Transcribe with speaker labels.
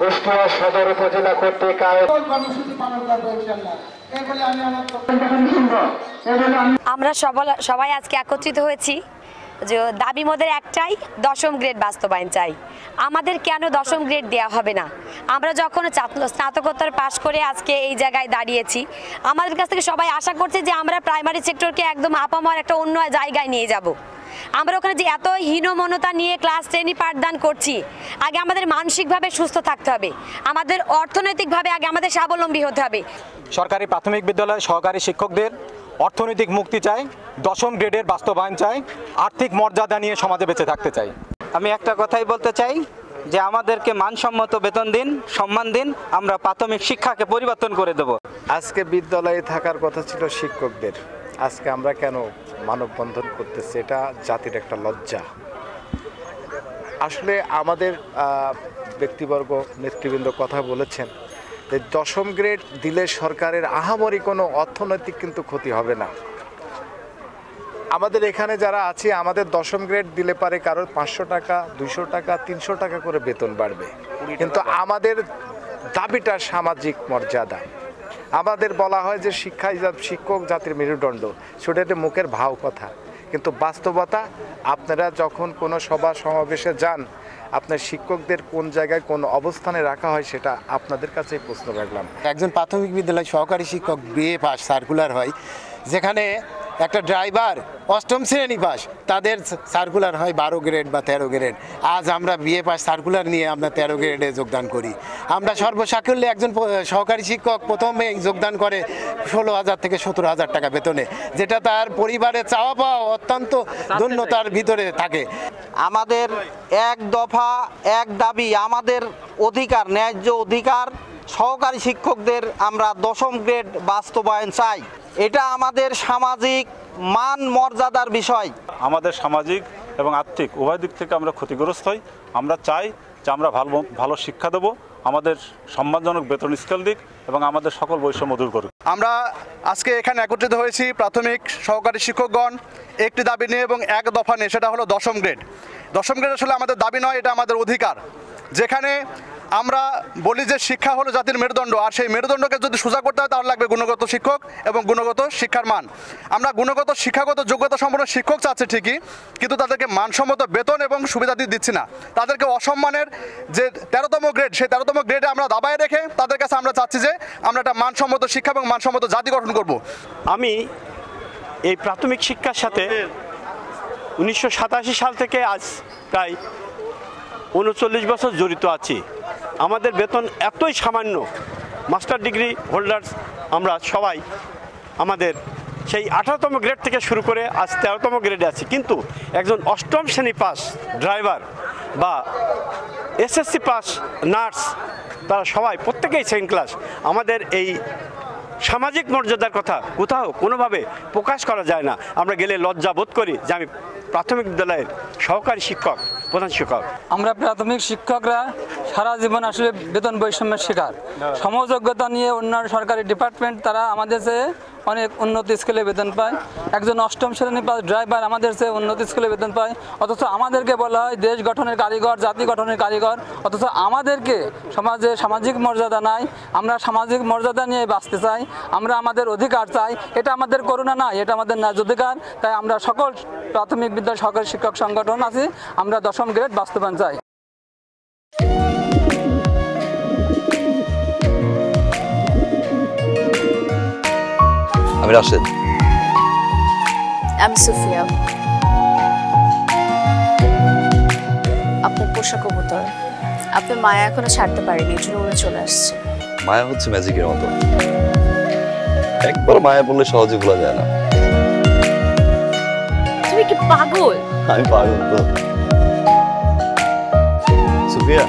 Speaker 1: কুষ্টিয়া সদর উপজেলা কর্তৃক
Speaker 2: কর্মসূচি পালন করবো ইনশাআল্লাহ। এই বলে আমি আমার
Speaker 3: আমরা সবাই আজকে একত্রিত হয়েছি যে দাবি মোদের একটাই, দশম গ্রেড বাস্তবায়ন চাই। আমাদের কেন দশম গ্রেড দেওয়া হবে না? আমরা যখন স্নাতকোত্তর পাশ করে আজকে এই জায়গায় দাঁড়িয়েছি, আমাদের কাছ থেকে সবাই আশা করছে যে আমরা প্রাইমারি সেক্টরকে একদম আপামর একটা অন্য জায়গায় নিয়ে যাব। আমরা ওখানে যে এত হীনমন্যতা নিয়ে ক্লাস 10 পাঠদান করছি, আগে আমাদের মানসিকভাবে সুস্থ থাকতে হবে, আমাদের অর্থনৈতিকভাবে আগে আমাদের স্বাবলম্বী হতে হবে।
Speaker 4: সরকারি প্রাথমিক বিদ্যালয় সহকারী শিক্ষকদের অর্থনৈতিক মুক্তি চাই, দশম গ্রেডের বাস্তবায়ন চাই, আর্থিক মর্যাদা নিয়ে সমাজে বেঁচে থাকতে চাই।
Speaker 5: আমি একটা কথাই বলতে চাই যে আমাদেরকে মানসম্মত বেতন দিন, সম্মান দিন, আমরা প্রাথমিক শিক্ষাকে পরিবর্তন করে দেব।
Speaker 6: আজকে বিদ্যালয়ে থাকার কথা ছিল শিক্ষকদের, আজকে আমরা কেন মানববন্ধন করতেছি? এটা জাতির একটা লজ্জা। আসলে আমাদের ব্যক্তিবর্গ নেতৃবৃন্দ কথা বলেছেন যে দশম গ্রেড দিলে সরকারের আহামরি কোনো অর্থনৈতিক কিন্তু ক্ষতি হবে না। আমাদের এখানে যারা আছি, আমাদের দশম গ্রেড দিলে পারে কারোর 500 টাকা, 200 টাকা, 300 টাকা করে বেতন বাড়বে, কিন্তু আমাদের দাবিটা সামাজিক মর্যাদা। আমাদের বলা হয় যে শিক্ষক জাতির মেরুদণ্ড, সেটা মুখের ভাও কথা, কিন্তু বাস্তবতা আপনারা যখন কোনো সভা সমাবেশে যান, আপনার শিক্ষকদের কোন জায়গায় কোন অবস্থানে রাখা হয় সেটা আপনাদের কাছেই প্রশ্ন রাখলাম।
Speaker 7: একজন প্রাথমিক বিদ্যালয় সহকারী শিক্ষক বিএ পাস সার্কুলার হয়, যেখানে একটা ড্রাইভার অষ্টম শ্রেণী পাস, তাদের সার্কুলার হয় 12 গ্রেড বা 13 গ্রেড। আজ আমরা বিএ পাস সার্কুলার নিয়ে আমরা 13 গ্রেডে যোগদান করি। আমরা সর্বসাকুল্যে একজন সহকারী শিক্ষক প্রথমে যোগদান করে 16,000 থেকে 17,000 টাকা বেতনে, যেটা তার পরিবারের চাওয়া পাওয়া অত্যন্ত ধন্যতার ভিতরে থাকে।
Speaker 5: আমাদের এক দফা এক দাবি, আমাদের অধিকার, ন্যায্য অধিকার, সহকারী শিক্ষকদের আমরা দশম গ্রেড বাস্তবায়ন চাই। এটা আমাদের সামাজিক মান মর্যাদার বিষয়।
Speaker 8: আমাদের সামাজিক এবং আর্থিক উভয় দিক থেকে আমরা ক্ষতিগ্রস্ত হই। আমরা চাই যে আমরা ভালো শিক্ষা দেব, আমাদের সম্মানজনক বেতন স্কেল দিক এবং আমাদের সকল বৈষম্য দূর করুক।
Speaker 4: আমরা আজকে এখানে একত্রিত হয়েছি প্রাথমিক সহকারী শিক্ষকগণ একটি দাবি নিয়ে এবং এক দফা নিয়ে, সেটা হলো দশম গ্রেড। দশম গ্রেড আসলে আমাদের দাবি নয়, এটা আমাদের অধিকার। যেখানে আমরা বলি যে শিক্ষা হলো জাতির মেরুদণ্ড, আর সেই মেরুদণ্ডকে যদি সোজা করতে হয় তাহলে লাগবে গুণগত শিক্ষক এবং গুণগত শিক্ষার মান। আমরা গুণগত শিক্ষাগত যোগ্যতা সম্পন্ন শিক্ষক চাচ্ছি ঠিকই, কিন্তু তাদেরকে মানসম্মত বেতন এবং সুবিধা দিচ্ছি না। তাদেরকে অসম্মানের যে 13তম গ্রেড, সেই 13তম গ্রেডে আমরা দাবায় রেখে তাদের কাছে আমরা চাচ্ছি যে আমরা একটা মানসম্মত শিক্ষা এবং মানসম্মত জাতি গঠন করব।
Speaker 9: আমি এই প্রাথমিক শিক্ষার সাথে 1987 সাল থেকে আজ প্রায় 39 বছর জড়িত আছি। আমাদের বেতন এতই সামান্য, মাস্টার ডিগ্রি হোল্ডার্স আমরা সবাই আমাদের সেই 18তম গ্রেড থেকে শুরু করে আজ 13তম গ্রেডে আছি, কিন্তু একজন অষ্টম শ্রেণী পাস ড্রাইভার বা এসএসসি পাস নার্স, তারা সবাই প্রত্যেকেই সেকেন্ড ক্লাস। আমাদের এই সামাজিক মর্যাদার কথা কোথাও কোনোভাবে প্রকাশ করা যায় না। আমরা গেলে লজ্জা বোধ করি যে আমি প্রাথমিক বিদ্যালয়ের সহকারী শিক্ষক, প্রধান শিক্ষক।
Speaker 10: আমরা প্রাথমিক শিক্ষকরা সারা জীবন আসলে বেতন বৈষম্যের শিকার। সমযোগ্যতা নিয়ে অন্যান্য সরকারি ডিপার্টমেন্ট তারা আমাদের চেয়ে অনেক উন্নত স্কেলে বেতন পায়। একজন অষ্টম শ্রেণী পাস ড্রাইভার আমাদের চেয়ে উন্নত স্কেলে বেতন পায়, অথচ আমাদেরকে বলা হয় দেশ গঠনের কারিগর, জাতি গঠনের কারিগর, অথচ আমাদেরকে সমাজে সামাজিক মর্যাদা নাই। আমরা সামাজিক মর্যাদা নিয়ে বাঁচতে চাই, আমরা আমাদের অধিকার চাই। এটা আমাদের করুণা নয়, এটা আমাদের ন্যায্য অধিকার। তাই আমরা সকল প্রাথমিক বিদ্যালয় সহকারী শিক্ষক সংগঠন আছি, আমরা দশম গ্রেড বাস্তবায়ন চাই।
Speaker 11: আমি রাশেদ।
Speaker 12: আমি সুফিয়া। আপনার পোষা কবুতর, আপনার মায়া এখনো ছাড়তে পারেনি, এই জন্য উড়ে চলে আসছে।
Speaker 11: মায়া হচ্ছে ম্যাজিকের মতো, একবার মায়া বললে সহজে ভোলা যায় না।
Speaker 12: তুমি কি পাগল?
Speaker 11: আমি পাগল তো। সুফিয়া,